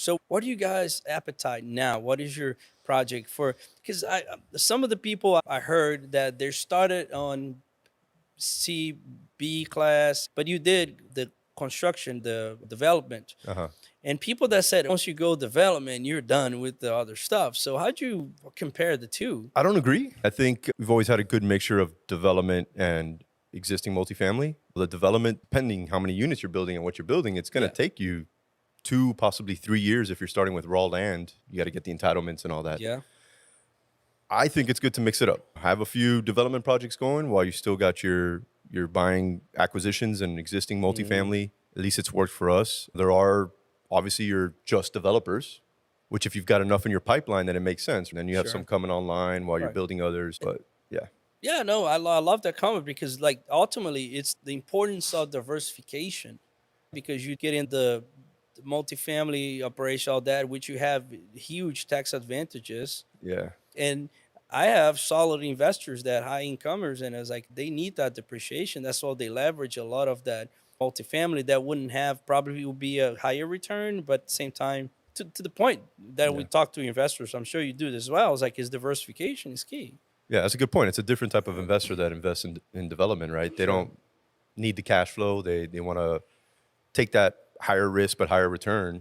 So what are you guys' appetite now? What is your project for? Because some of the people I heard that they started on C, B class, but you did the construction, the development. Uh-huh. And people that said once you go development, you're done with the other stuff. So how'd you compare the two? I don't agree. I think we've always had a good mixture of development and existing multifamily. The development, depending how many units you're building and what you're building, it's going Yeah. to take you 2, possibly 3 years if you're starting with raw land. You got to get the entitlements and all that. Yeah. I think it's good to mix it up. Have a few development projects going while you still got your buying acquisitions and existing Hmm. multifamily. At least it's worked for us. There are obviously your just developers, which if you've got enough in your pipeline, then it makes sense. And then you have some Sure. coming online while you're Right. building others. But yeah, Yeah, no, I love that comment because, like, ultimately, it's the importance of diversification because you get in the multifamily operation, all that, which you have huge tax advantages. yeah, And I have solid investors that high incomers, and it's like they need that depreciation. That's why they leverage a lot of that multifamily that wouldn't have probably would be a higher return, but at the same time, to the point that we yeah. talk to investors, I'm sure you do this as well. It's like his diversification is key. Yeah, that's a good point. It's a different type of investor that invests in development, right? They Sure. don't need the cash flow. They want to take that higher risk but higher return